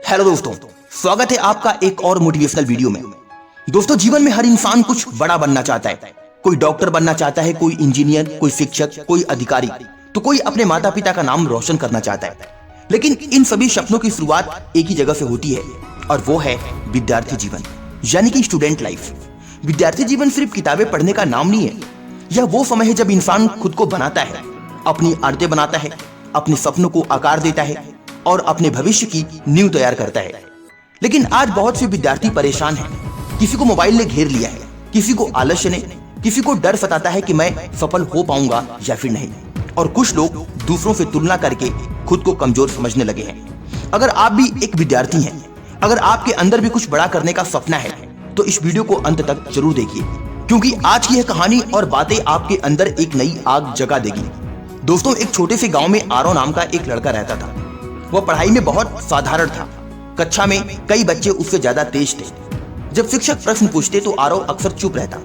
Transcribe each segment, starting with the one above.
Hello दोस्तों, स्वागत है आपका एक और मोटिवेशनल वीडियो में। दोस्तों, जीवन में हर इंसान कुछ बड़ा बनना चाहता है। कोई डॉक्टर बनना चाहता है, कोई इंजीनियर, कोई शिक्षक, कोई अधिकारी, तो कोई अपने माता पिता का नाम रोशन करना चाहता है। लेकिन इन सभी सपनों की शुरुआत एक ही जगह से होती है और वो है विद्यार्थी जीवन, यानी कि स्टूडेंट लाइफ। विद्यार्थी जीवन सिर्फ किताबें पढ़ने का नाम नहीं है। यह वो समय है जब इंसान खुद को बनाता है, अपनी आदतें बनाता है, अपने सपनों को आकार देता है और अपने भविष्य की नींव तैयार करता है। लेकिन आज बहुत से विद्यार्थी परेशान हैं। किसी को मोबाइल ने घेर लिया है, किसी को आलस्य ने, किसी को डर सताता है कि मैं सफल हो पाऊंगा या फिर नहीं, और कुछ लोग दूसरों से तुलना करके खुद को कमजोर समझने लगे हैं। अगर आप भी एक विद्यार्थी हैं, अगर आपके अंदर भी कुछ बड़ा करने का सपना है, तो इस वीडियो को अंत तक जरूर देखिए, क्योंकि आज की यह कहानी और बातें आपके अंदर एक नई आग जगा देगी। दोस्तों, एक छोटे से गांव में आरव नाम का एक लड़का रहता था। वह पढ़ाई में बहुत साधारण था। कक्षा में कई बच्चे उससे ज्यादा तेज थे। जब शिक्षक प्रश्न पूछते तो आरव अक्सर चुप रहता।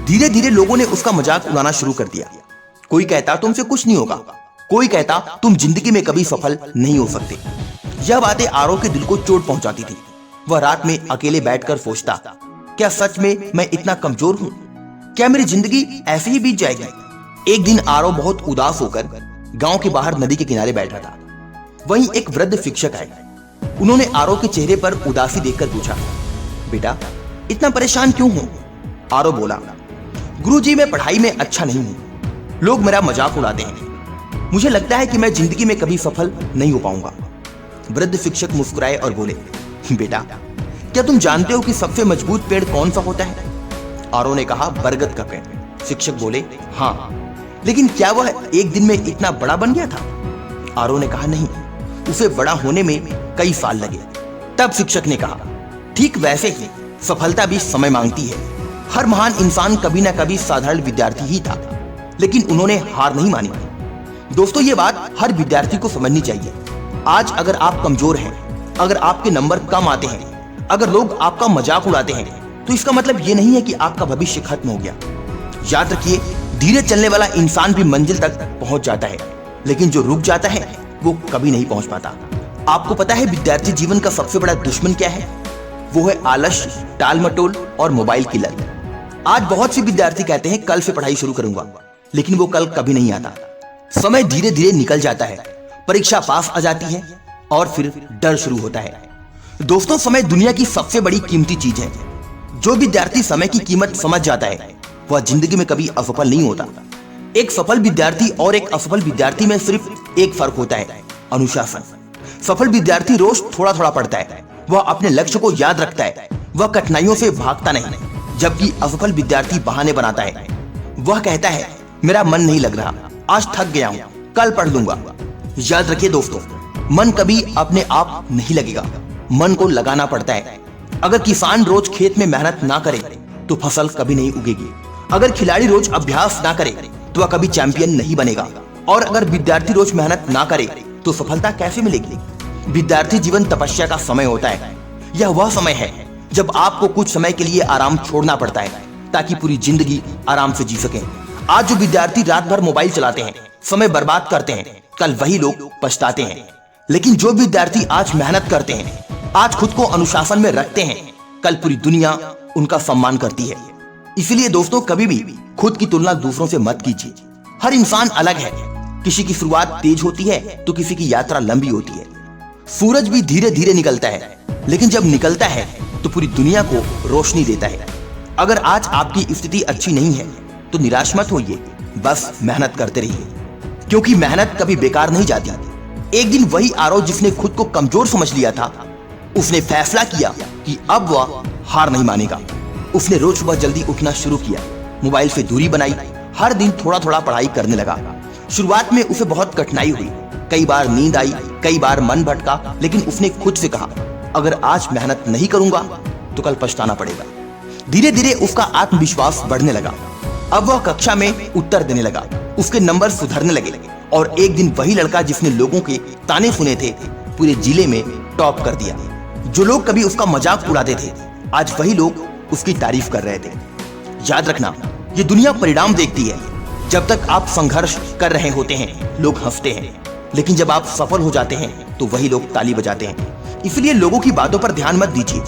धीरे धीरे लोगों ने उसका मजाक उड़ाना शुरू कर दिया। कोई कहता तुमसे कुछ नहीं होगा, कोई कहता तुम जिंदगी में कभी सफल नहीं हो सकते। यह बातें आरव के दिल को चोट पहुंचाती थी। वह रात में अकेले बैठकर सोचता, क्या सच में मैं इतना कमजोर हूँ? क्या मेरी जिंदगी ऐसे ही बीत जाएगी? एक दिन आरव बहुत उदास होकर गांव के बाहर नदी के किनारे बैठा था। वहीं एक वृद्ध शिक्षक आए। उन्होंने आरव के चेहरे पर उदासी देखकर पूछा, बेटा इतना परेशान क्यों हो? आरव बोला, गुरुजी मैं पढ़ाई में अच्छा नहीं हूं। लोग मेरा मजाक उड़ाते हैं। मुझे लगता है कि मैं जिंदगी में कभी सफल नहीं हो पाऊंगा। वृद्ध शिक्षक मुस्कुराए और बोले, बेटा क्या तुम जानते हो कि सबसे मजबूत पेड़ कौन सा होता है? आरव ने कहा, बरगद का पेड़। शिक्षक बोले, हाँ, लेकिन क्या वह एक दिन में इतना बड़ा बन गया था? आरव ने कहा, नहीं, उसे बड़ा होने में कई साल लगे। तब शिक्षक ने कहा, ठीक वैसे ही सफलता भी समय मांगती है। हर महान इंसान कभी ना कभी साधारण विद्यार्थी ही था, लेकिन उन्होंने हार नहीं मानी। दोस्तों, ये बात हर विद्यार्थी को समझनी चाहिए। आज अगर आप कमजोर हैं, अगर आपके नंबर कम आते हैं, अगर लोग आपका मजाक उड़ाते हैं, तो इसका मतलब ये नहीं है कि आपका भविष्य खत्म हो गया। याद रखिए, धीरे चलने वाला इंसान भी मंजिल तक पहुंच जाता है, लेकिन जो रुक जाता है वो कभी नहीं पहुंच पाता। आपको पता है विद्यार्थी जीवन का सबसे बड़ा दुश्मन क्या है? वो है आलस्य, टाल मटोल और मोबाइल की लत। आज बहुत से विद्यार्थी कहते हैं कल से पढ़ाई शुरू करूंगा, लेकिन वो कल कभी नहीं आता। समय धीरे धीरे निकल जाता है, परीक्षा पास आ जाती है और फिर डर शुरू होता है। दोस्तों, समय दुनिया की सबसे बड़ी कीमती चीज है। जो विद्यार्थी समय की कीमत समझ जाता है वह जिंदगी में कभी असफल नहीं होता। एक सफल विद्यार्थी और एक असफल विद्यार्थी में सिर्फ एक फर्क होता है, अनुशासन। सफल विद्यार्थी रोज थोड़ा थोड़ा पढ़ता है, वह अपने लक्ष्य को याद रखता है, वह कठिनाइयों से भागता नहीं। जबकि असफल विद्यार्थी बहाने बनाता है। वह कहता है मेरा मन नहीं लग रहा, आज थक गया हूं, कल पढ़ लूंगा। याद रखिए दोस्तों, मन कभी अपने आप नहीं लगेगा, मन को लगाना पड़ता है। अगर किसान रोज खेत में मेहनत ना करे तो फसल कभी नहीं उगेगी। अगर खिलाड़ी रोज अभ्यास ना करे तो वह कभी चैंपियन नहीं बनेगा। और अगर विद्यार्थी रोज मेहनत ना करे तो सफलता कैसे मिलेगी? विद्यार्थी जीवन तपस्या का समय होता है। यह वह समय है जब आपको कुछ समय के लिए आराम छोड़ना पड़ता है ताकि पूरी जिंदगी आराम से जी सकें। आज जो विद्यार्थी रात भर मोबाइल चलाते हैं, समय बर्बाद करते हैं, कल वही लोग पछताते हैं। लेकिन जो विद्यार्थी आज मेहनत करते हैं, आज खुद को अनुशासन में रखते हैं, कल पूरी दुनिया उनका सम्मान करती है। इसलिए दोस्तों, कभी भी खुद की तुलना दूसरों से मत कीजिए। हर इंसान अलग है। किसी की शुरुआत तेज होती है तो किसी की यात्रा लंबी होती है। सूरज भी धीरे धीरे निकलता है, लेकिन जब निकलता है तो पूरी दुनिया को रोशनी देता है। अगर आज आपकी स्थिति अच्छी नहीं है तो निराश मत होइए, बस मेहनत करते रहिए, क्योंकि मेहनत कभी बेकार नहीं जाती। एक दिन वही आरव जिसने खुद को कमजोर समझ लिया था, उसने फैसला किया कि अब वह हार नहीं मानेगा। उसने रोज सुबह जल्दी उठना शुरू किया, मोबाइल से दूरी बनाई, हर दिन थोड़ा थोड़ा पढ़ाई करने लगा। शुरुआत में उसे बहुत कठिनाई हुई, कई बार नींद आई, कई बार मन भटका, लेकिन उसने खुद से कहा अगर आज मेहनत नहीं करूंगा तो कल पछताना पड़ेगा। धीरे धीरे उसका आत्मविश्वास बढ़ने लगा। अब वह कक्षा में उत्तर देने लगा, उसके नंबर सुधरने लगे और एक दिन वही लड़का जिसने लोगों के ताने सुने थे, पूरे जिले में टॉप कर दिया। जो लोग कभी उसका मजाक उड़ाते थे, आज वही लोग उसकी तारीफ कर रहे थे। याद रखना, ये दुनिया परिणाम देखती है। जब तक आप संघर्ष कर रहे होते हैं, लोग हंसते हैं। लेकिन जब आप सफल हो जाते हैं तो वही लोग ताली बजाते हैं। इसलिए लोगों की बातों पर ध्यान मत दीजिए,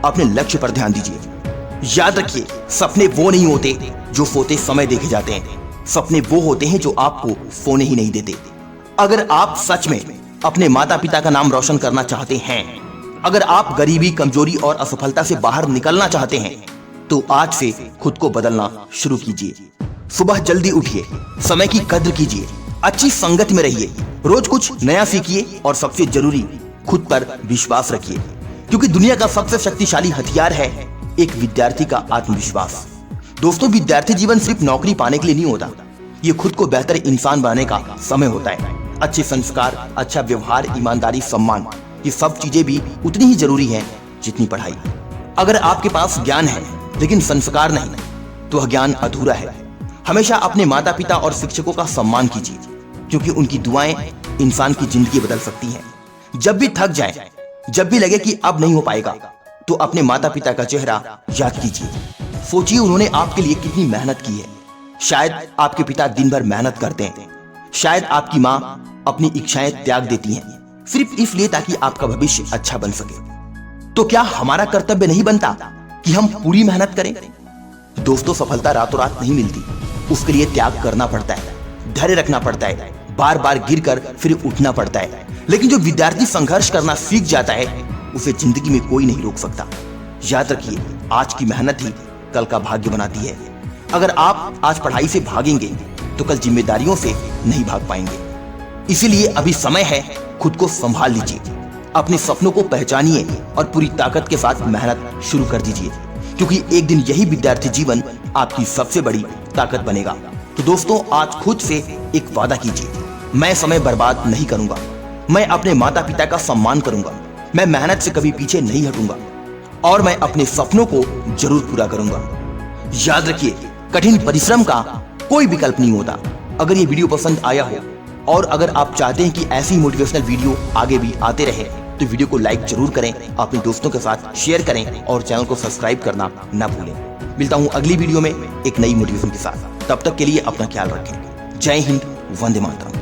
अपने लक्ष्य पर ध्यान दीजिए। याद रखिए, सपने वो नहीं होते जो सोते समय देखे जाते हैं, सपने वो होते हैं जो आपको सोने ही नहीं देते। अगर आप सच में अपने माता पिता का नाम रोशन करना चाहते हैं, अगर आप गरीबी, कमजोरी और असफलता से बाहर निकलना चाहते हैं, तो आज से खुद को बदलना शुरू कीजिए। सुबह जल्दी उठिए, समय की कद्र कीजिए, अच्छी संगत में रहिए, रोज कुछ नया सीखिए और सबसे जरूरी खुद पर विश्वास रखिए, क्योंकि दुनिया का सबसे शक्तिशाली हथियार है एक विद्यार्थी का आत्मविश्वास। दोस्तों, विद्यार्थी जीवन सिर्फ नौकरी पाने के लिए नहीं होता, ये खुद को बेहतर इंसान बनाने का समय होता है। अच्छे संस्कार, अच्छा व्यवहार, ईमानदारी, सम्मान, ये सब चीजें भी उतनी ही जरूरी हैं जितनी पढ़ाई। अगर आपके पास ज्ञान है लेकिन संस्कार नहीं, तो वह ज्ञान अधूरा है। हमेशा अपने माता पिता और शिक्षकों का सम्मान कीजिए, क्योंकि उनकी दुआएं इंसान की जिंदगी बदल सकती हैं। जब भी थक जाए, जब भी लगे कि अब नहीं हो पाएगा, तो अपने माता पिता का चेहरा याद कीजिए। सोचिए उन्होंने आपके लिए कितनी मेहनत की है। शायद आपके पिता दिन भर मेहनत करते हैं, शायद आपकी माँ अपनी इच्छाएं त्याग देती हैं, सिर्फ इसलिए ताकि आपका भविष्य अच्छा बन सके। तो क्या हमारा कर्तव्य नहीं बनता कि हम पूरी मेहनत करें? दोस्तों, सफलता रातों रात नहीं मिलती, उसके लिए त्याग करना पड़ता है, धैर्य रखना पड़ता है, बार बार गिरकर फिर उठना पड़ता है। लेकिन जो विद्यार्थी संघर्ष करना सीख जाता है, उसे जिंदगी में कोई नहीं रोक सकता। याद रखिए, आज की मेहनत ही कल का भाग्य बनाती है। अगर आप आज पढ़ाई से भागेंगे तो कल जिम्मेदारियों से नहीं भाग पाएंगे। इसीलिए अभी समय है, खुद को संभाल लीजिए, अपने सपनों को पहचानिए और पूरी ताकत के साथ मेहनत शुरू कर दीजिए, क्योंकि एक दिन यही विद्यार्थी जीवन आपकी सबसे बड़ी ताकत बनेगा। तो दोस्तों, आज खुद से एक वादा कीजिए, मैं समय बर्बाद नहीं करूंगा, मैं अपने माता पिता का सम्मान करूंगा, मैं मेहनत से कभी पीछे नहीं हटूंगा और मैं अपने सपनों को जरूर पूरा करूंगा। याद रखिए, कठिन परिश्रम का कोई विकल्प नहीं होता। अगर ये वीडियो पसंद आया हो और अगर आप चाहते हैं कि ऐसी मोटिवेशनल वीडियो आगे भी आते रहे, तो वीडियो को लाइक जरूर करें, अपने दोस्तों के साथ शेयर करें और चैनल को सब्सक्राइब करना ना भूलें। मिलता हूं अगली वीडियो में एक नई मोटिवेशन के साथ। तब तक के लिए अपना ख्याल रखें। जय हिंद, वंदे मातरम।